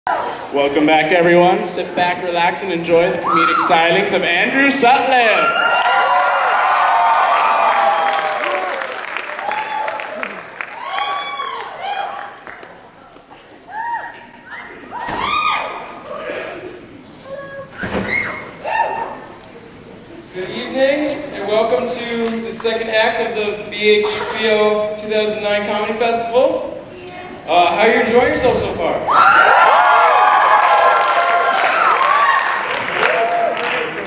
Welcome back, everyone. Sit back, relax, and enjoy the comedic stylings of Andrew Sutliff. Good evening, and welcome to the second act of the BHBO 2009 Comedy Festival. How are you enjoying yourself so far?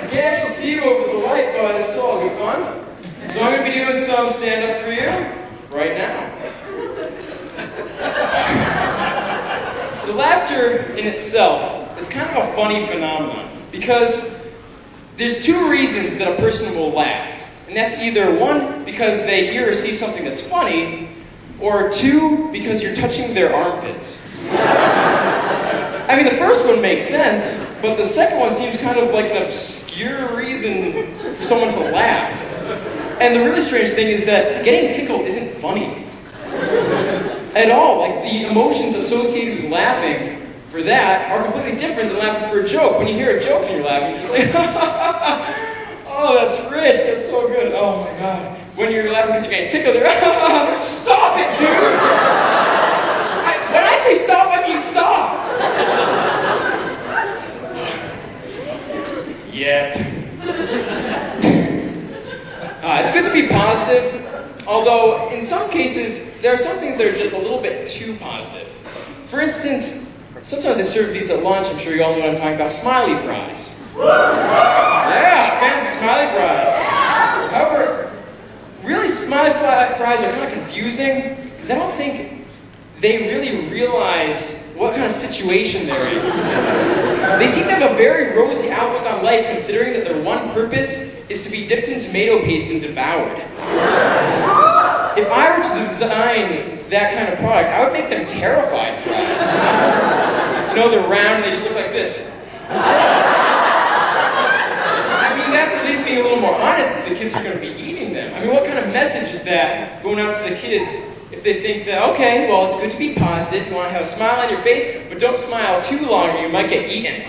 I can't actually see you over the light, but it's still all good fun. So I'm going to be doing some stand-up for you right now. So laughter in itself is kind of a funny phenomenon because there's two reasons that a person will laugh. And that's either one, because they hear or see something that's funny, or two, because you're touching their armpits. I mean, the first one makes sense, but the second one seems kind of like an obscure reason for someone to laugh. And the really strange thing is that getting tickled isn't funny at all. Like, the emotions associated with laughing for that are completely different than laughing for a joke. When you hear a joke and you're laughing, you're just like, oh, that's rich, that's so good, oh my god. When you're laughing because you're getting tickled, you're stop it, dude! When I say stop, I mean stop! Yep. It's good to be positive, although in some cases, there are some things that are just a little bit too positive. For instance, sometimes I serve these at lunch, I'm sure you all know what I'm talking about, smiley fries. Yeah, fans of smiley fries. However, really smiley fries are kind of confusing because I don't think they really realize what kind of situation they're in. They seem to have a very rosy outlook on life considering that their one purpose is to be dipped in tomato paste and devoured. If I were to design that kind of product, I would make them terrified fries. You know, they're round, they just look like this. I mean, that's at least being a little more honest if the kids are going to be eating them. I mean, what kind of message is that going out to the kids if they think that, okay, well, it's good to be positive, you want to have a smile on your face, but don't smile too long or you might get eaten.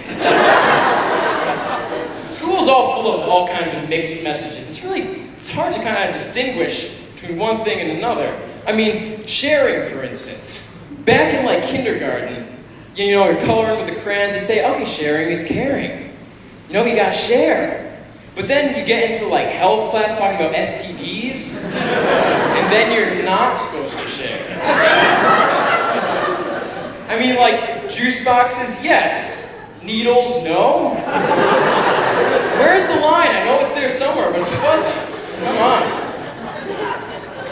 School's all full of all kinds of mixed messages. It's hard to kind of distinguish between one thing and another. I mean, sharing, for instance. Back in, like, kindergarten, you know, you're coloring with the crayons, they say, okay, sharing is caring. You know, you gotta share. But then you get into, like, health class talking about STDs, and then you're not supposed to share. I mean, like, juice boxes, yes. Needles, no. Where's the line? I know it's there somewhere, but it's fuzzy. Come on.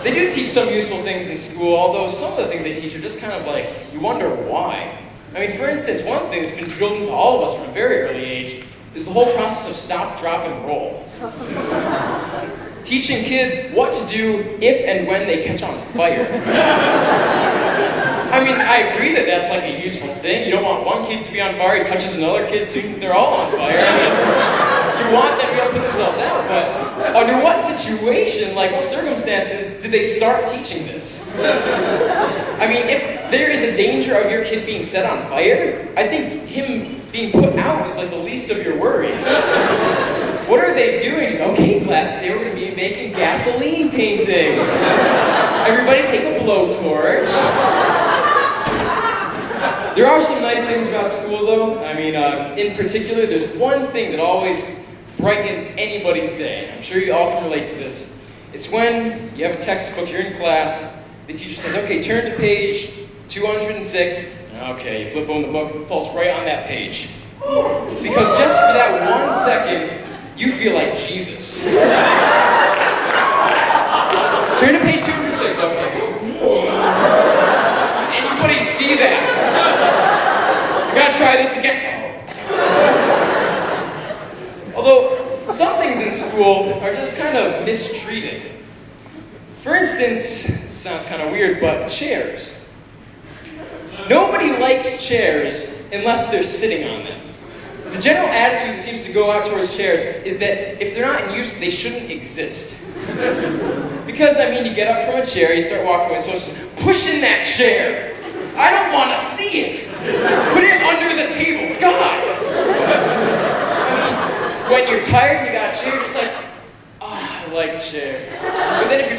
They do teach some useful things in school, although some of the things they teach are just kind of like, you wonder why. I mean, for instance, one thing that's been drilled into all of us from a very early age is the whole process of stop, drop, and roll. Teaching kids what to do if and when they catch on fire. I mean, I agree that that's like a useful thing. You don't want one kid to be on fire, he touches another kid, soon they're all on fire. I mean, you want them to be able to put themselves out, but under what situation, like what circumstances, did they start teaching this? I mean, if there is a danger of your kid being set on fire, I think him being put out is like the least of your worries. What are they doing? Just, okay, class, today we're going to be making gasoline paintings. Everybody take a blowtorch. There are some nice things about school, though. I mean, in particular, there's one thing that always brightens anybody's day. I'm sure you all can relate to this. It's when you have a textbook, you're in class, the teacher says, okay, turn to page 206. Okay, you flip open the book, it falls right on that page. Because just for that 1 second, you feel like Jesus. Turn to page 206, okay. Does anybody see that? I gotta try this again. Although, some things in school are just kind of mistreated. For instance, it sounds kind of weird, but chairs. Nobody likes chairs unless they're sitting on them. The general attitude that seems to go out towards chairs is that if they're not in use, they shouldn't exist. Because, I mean, you get up from a chair, you start walking away, so it's just, push in that chair. I don't want to see it. Put it under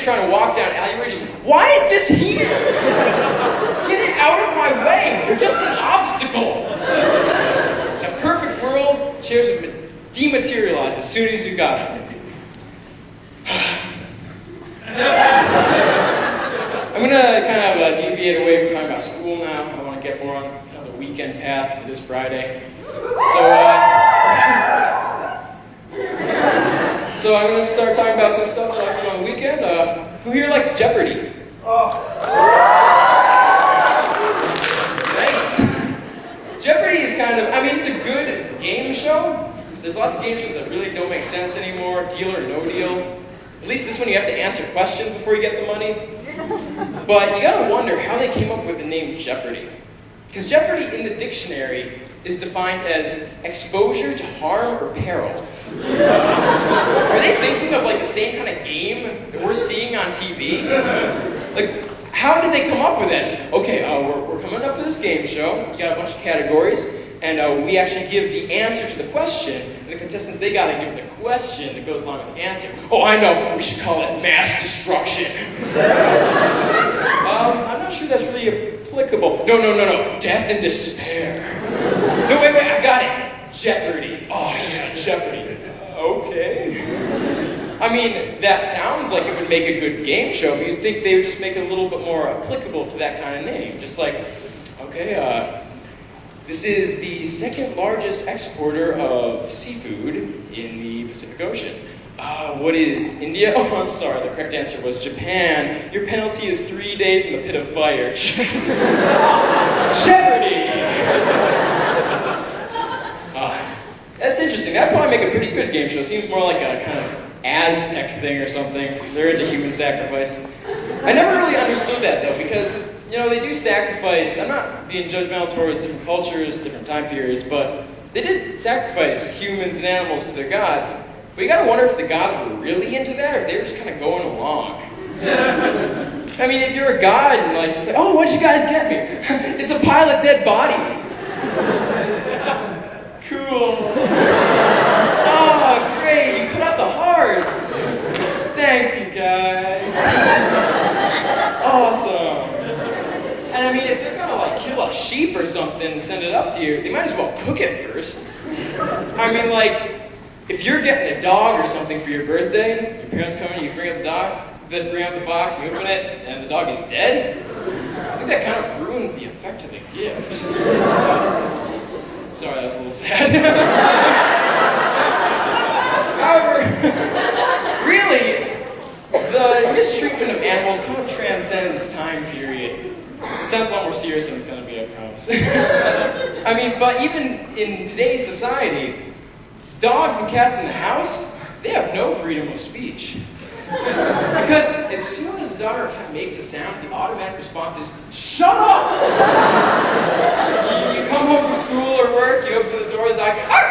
trying to walk down an alley, you're just like, why is this here? Get it out of my way. You're just an obstacle. In a perfect world, chairs would dematerialize as soon as you got them. I'm gonna kind of deviate away from talking about school now. I want to get more on kind of the weekend path to this Friday. So I'm gonna start talking about some stuff that I do on the weekend. Who here likes Jeopardy? Nice. Jeopardy is kind of, I mean, it's a good game show. There's lots of game shows that really don't make sense anymore. Deal or no deal. At least this one you have to answer questions before you get the money. But you gotta wonder how they came up with the name Jeopardy. Because Jeopardy in the dictionary is defined as exposure to harm or peril. Are they thinking of like the same kind of game that we're seeing on TV? Like, how did they come up with that? Just, okay, we're coming up with this game show. You got a bunch of categories, and we actually give the answer to the question, and the contestants, they gotta give the question that goes along with the answer. Oh, I know, we should call it mass destruction. I'm not sure that's really applicable. No, death and despair. No, wait, I got it. Jeopardy. Oh yeah, Jeopardy. Okay. I mean, that sounds like it would make a good game show, but you'd think they would just make it a little bit more applicable to that kind of name. Just like, okay, this is the second largest exporter of seafood in the Pacific Ocean. What is India? Oh, I'm sorry, the correct answer was Japan. Your penalty is 3 days in the pit of fire. Jeopardy! That's interesting. That'd probably make a pretty good game show. Seems more like a kind of Aztec thing or something. They're into human sacrifice. I never really understood that though, because, you know, they do sacrifice. I'm not being judgmental towards different cultures, different time periods, but they did sacrifice humans and animals to their gods. But you gotta wonder if the gods were really into that, or if they were just kind of going along. I mean, if you're a god and like just like, oh, what'd you guys get me? It's a pile of dead bodies. Cool. Oh, great, you cut out the hearts. Thanks, you guys. Awesome. And I mean, if they're gonna like kill a sheep or something and send it up to you, they might as well cook it first. I mean, like, if you're getting a dog or something for your birthday, your parents come in, you bring up the box, you open it, and the dog is dead, I think that kind of ruins the effect of the gift. Sorry, that was a little sad. However, really, the mistreatment of animals kind of transcends time period. It sounds a lot more serious than it's going to be, I promise. I mean, but even in today's society, dogs and cats in the house, they have no freedom of speech. Because as soon as a dog or a cat makes a sound, the automatic response is, shut up! You come home from school or work, you open the door, the dog, arr!